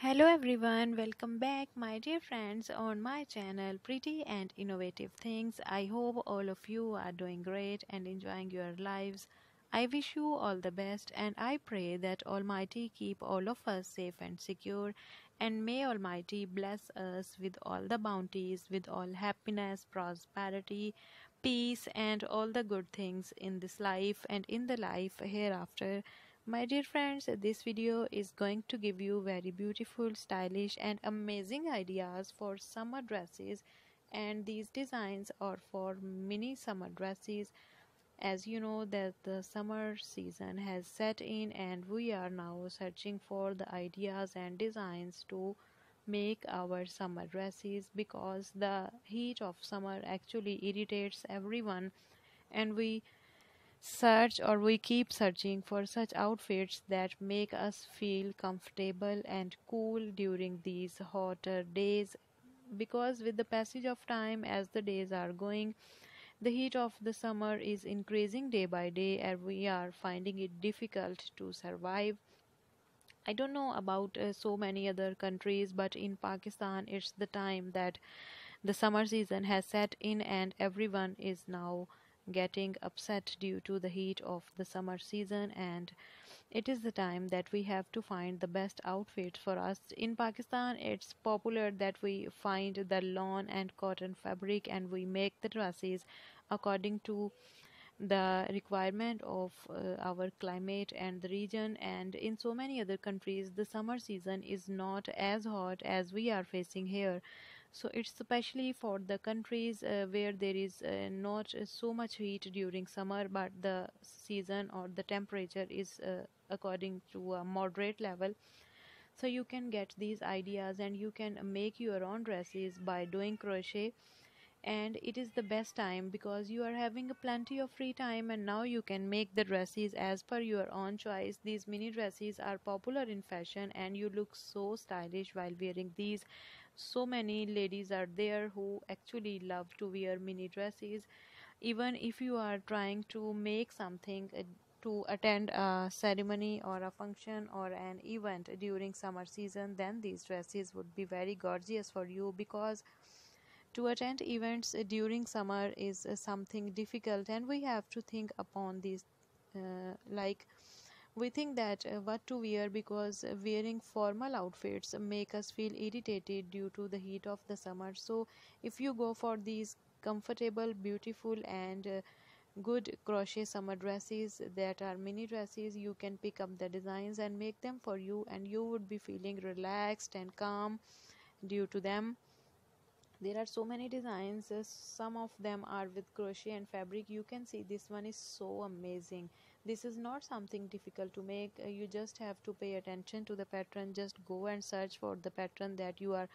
Hello everyone, welcome back my dear friends on my channel Pretty and Innovative Things. I hope all of you are doing great and enjoying your lives. I wish you all the best and I pray that Almighty keep all of us safe and secure, and may Almighty bless us with all the bounties, with all happiness, prosperity, peace and all the good things in this life and in the life hereafter. My dear friends, this video is going to give you very beautiful, stylish and amazing ideas for summer dresses, and these designs are for mini summer dresses. As you know that the summer season has set in and we are now searching for the ideas and designs to make our summer dresses, because the heat of summer actually irritates everyone, and we keep searching for such outfits that make us feel comfortable and cool during these hotter days, because with the passage of time, as the days are going, the heat of the summer is increasing day by day and we are finding it difficult to survive. I don't know about so many other countries, but in Pakistan it's the time that the summer season has set in and everyone is now getting upset due to the heat of the summer season, and it is the time that we have to find the best outfit for us. In Pakistan it's popular that we find the lawn and cotton fabric and we make the dresses according to the requirement of our climate and the region. And in so many other countries the summer season is not as hot as we are facing here, so it's especially for the countries where there is not so much heat during summer, but the season or the temperature is according to a moderate level. So you can get these ideas and you can make your own dresses by doing crochet, and it is the best time because you are having a plenty of free time and now you can make the dresses as per your own choice. These mini dresses are popular in fashion and you look so stylish while wearing these. So many ladies are there who actually love to wear mini dresses. Even if you are trying to make something to attend a ceremony or a function or an event during summer season, then these dresses would be very gorgeous for you, because to attend events during summer is something difficult and we have to think upon these, like we think that what to wear, because wearing formal outfits make us feel irritated due to the heat of the summer. So if you go for these comfortable, beautiful and good crochet summer dresses that are mini dresses, you can pick up the designs and make them for you and you would be feeling relaxed and calm due to them. There are so many designs, some of them are with crochet and fabric. You can see this one is so amazing. This is not something difficult to make. You just have to pay attention to the pattern, just go and search for the pattern that you are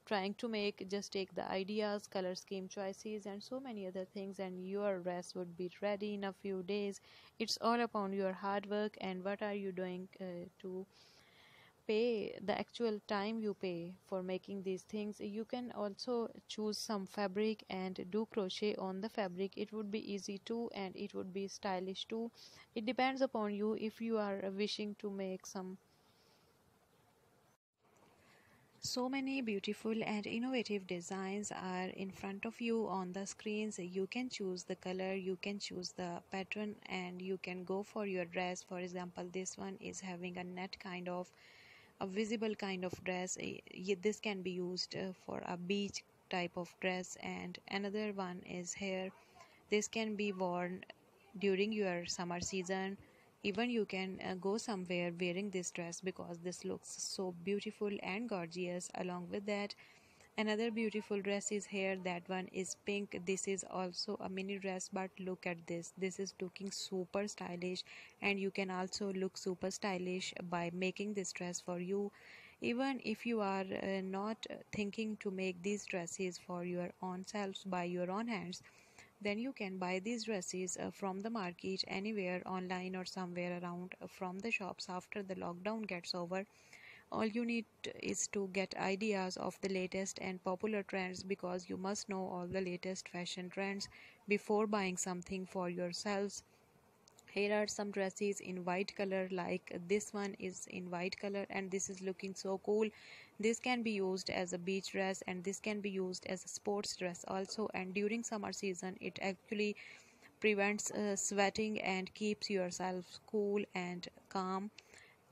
trying to make, just take the ideas, color scheme choices and so many other things, and your dress would be ready in a few days. It's all upon your hard work and what are you doing to pay the actual time you pay for making these things. You can also choose some fabric and do crochet on the fabric. It would be easy too and it would be stylish too. It depends upon you. If you are wishing to make some, so many beautiful and innovative designs are in front of you on the screens. You can choose the color, you can choose the pattern and you can go for your dress. For example, this one is having a net kind of a visible kind of dress. This can be used for a beach type of dress, and another one is here. This can be worn during your summer season. Even you can go somewhere wearing this dress because this looks so beautiful and gorgeous. Along with that, another beautiful dress is here. That one is pink. This is also a mini dress, but look at this. This is looking super stylish and you can also look super stylish by making this dress for you. Even if you are not thinking to make these dresses for your own selves by your own hands, then you can buy these dresses from the market anywhere online or somewhere around from the shops after the lockdown gets over. All you need is to get ideas of the latest and popular trends, because you must know all the latest fashion trends before buying something for yourselves. Here are some dresses in white color, like this one is in white color and this is looking so cool. This can be used as a beach dress and this can be used as a sports dress also, and during summer season it actually prevents sweating and keeps yourself cool and calm.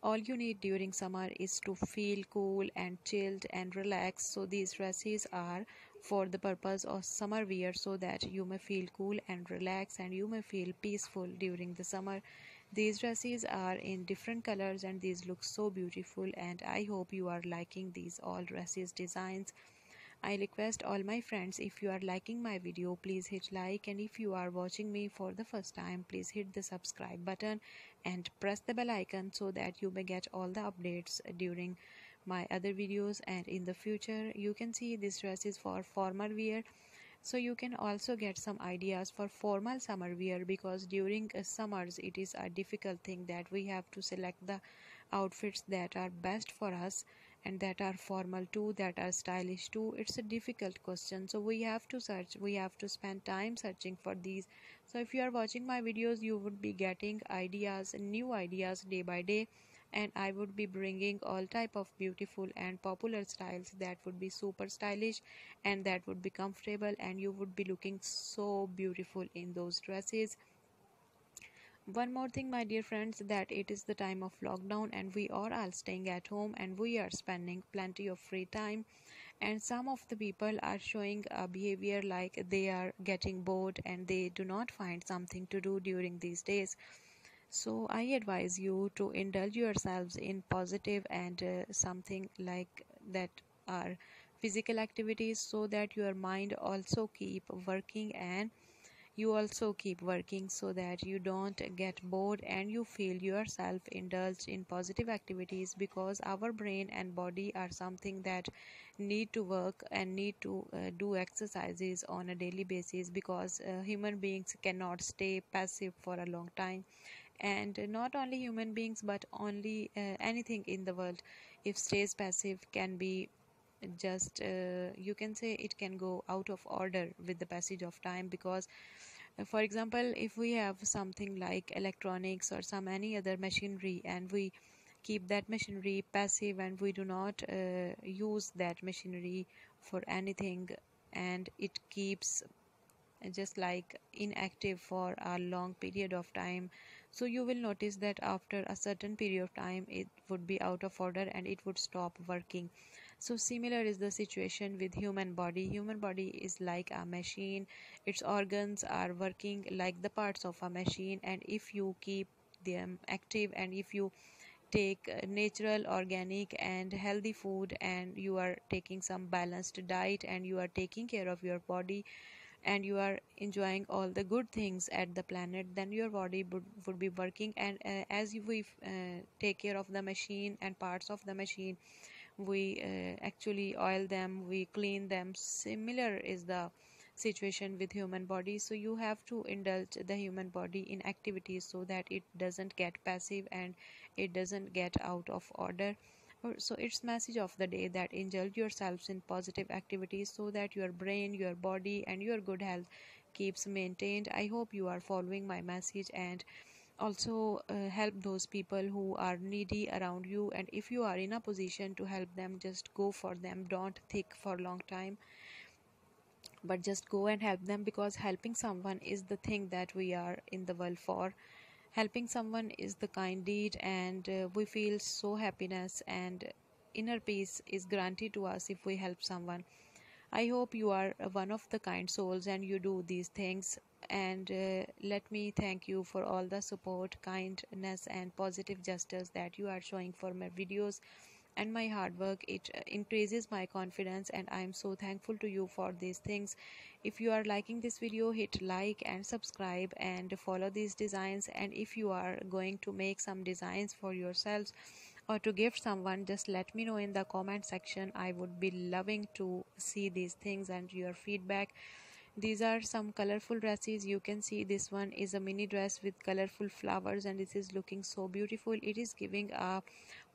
All you need during summer is to feel cool and chilled and relaxed. So these dresses are for the purpose of summer wear, so that you may feel cool and relaxed and you may feel peaceful during the summer. These dresses are in different colors and these look so beautiful, and I hope you are liking these all dresses designs. I request all my friends, if you are liking my video, please hit like, and if you are watching me for the first time, please hit the subscribe button and press the bell icon so that you may get all the updates during my other videos and in the future. You can see this dress is for formal wear, so you can also get some ideas for formal summer wear, because during summers it is a difficult thing that we have to select the outfits that are best for us and that are formal too, that are stylish too. It's a difficult question, so we have to search, we have to spend time searching for these. So if you are watching my videos, you would be getting ideas, new ideas day by day, and I would be bringing all type of beautiful and popular styles that would be super stylish and that would be comfortable, and you would be looking so beautiful in those dresses. One more thing, my dear friends, that it is the time of lockdown and we are all staying at home and we are spending plenty of free time, and some of the people are showing a behavior like they are getting bored and they do not find something to do during these days. So I advise you to indulge yourselves in positive and something like that are physical activities, so that your mind also keep working and you also keep working, so that you don't get bored and you feel yourself indulged in positive activities, because our brain and body are something that need to work and need to do exercises on a daily basis, because human beings cannot stay passive for a long time. And not only human beings, but only anything in the world, if stays passive, can be just you can say it can go out of order with the passage of time. Because for example, if we have something like electronics or some any other machinery and we keep that machinery passive and we do not use that machinery for anything, and it keeps just like inactive for a long period of time, so you will notice that after a certain period of time it would be out of order and it would stop working. So similar is the situation with human body. Human body is like a machine, its organs are working like the parts of a machine, and if you keep them active and if you take natural, organic and healthy food, and you are taking some balanced diet and you are taking care of your body and you are enjoying all the good things at the planet, then your body would be working. And as we take care of the machine and parts of the machine, we actually oil them, we clean them. Similar is the situation with human body. So you have to indulge the human body in activities so that it doesn't get passive and it doesn't get out of order. So it's message of the day that indulge yourselves in positive activities so that your brain, your body and your good health keeps maintained. I hope you are following my message, and also help those people who are needy around you, and if you are in a position to help them, just go for them. Don't think for a long time, but just go and help them, because helping someone is the thing that we are in the world for. Helping someone is the kind deed, and we feel so happiness and inner peace is granted to us if we help someone. I hope you are one of the kind souls and you do these things. And let me thank you for all the support, kindness, and positive gestures that you are showing for my videos and my hard work. It increases my confidence, and I am so thankful to you for these things. If you are liking this video, hit like and subscribe and follow these designs. And if you are going to make some designs for yourselves or to gift someone, just let me know in the comment section. I would be loving to see these things and your feedback. These are some colorful dresses. You can see this one is a mini dress with colorful flowers and this is looking so beautiful. It is giving a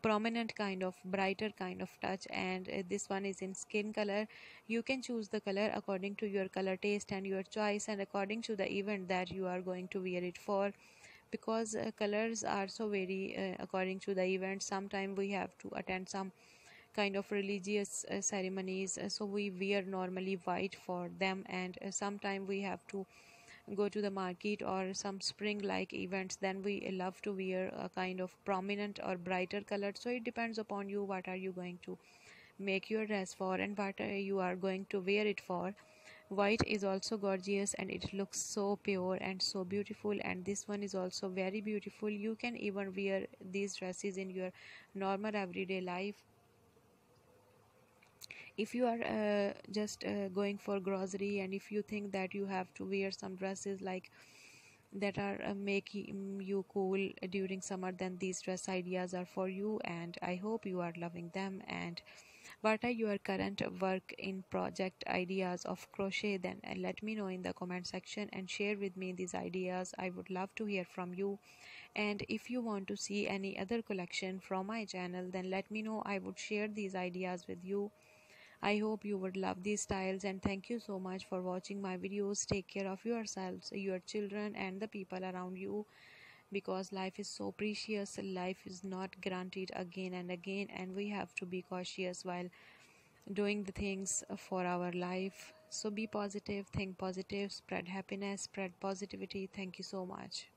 prominent kind of brighter kind of touch, and this one is in skin color. You can choose the color according to your color taste and your choice, and according to the event that you are going to wear it for. because colors are so very according to the event. Sometimes we have to attend some kind of religious ceremonies, so we wear normally white for them, and sometime we have to go to the market or some spring like events, then we love to wear a kind of prominent or brighter color. So it depends upon you, what are you going to make your dress for and what you are going to wear it for. White is also gorgeous and it looks so pure and so beautiful, and this one is also very beautiful. You can even wear these dresses in your normal everyday life. If you are just going for grocery, and if you think that you have to wear some dresses like that are making you cool during summer, then these dress ideas are for you, and I hope you are loving them. And what are your current work in project ideas of crochet? Then let me know in the comment section and share with me these ideas. I would love to hear from you. And if you want to see any other collection from my channel, then let me know. I would share these ideas with you. I hope you would love these styles, and thank you so much for watching my videos. Take care of yourselves, your children and the people around you, because life is so precious. Life is not granted again and again, and we have to be cautious while doing the things for our life. So be positive, think positive, spread happiness, spread positivity. Thank you so much.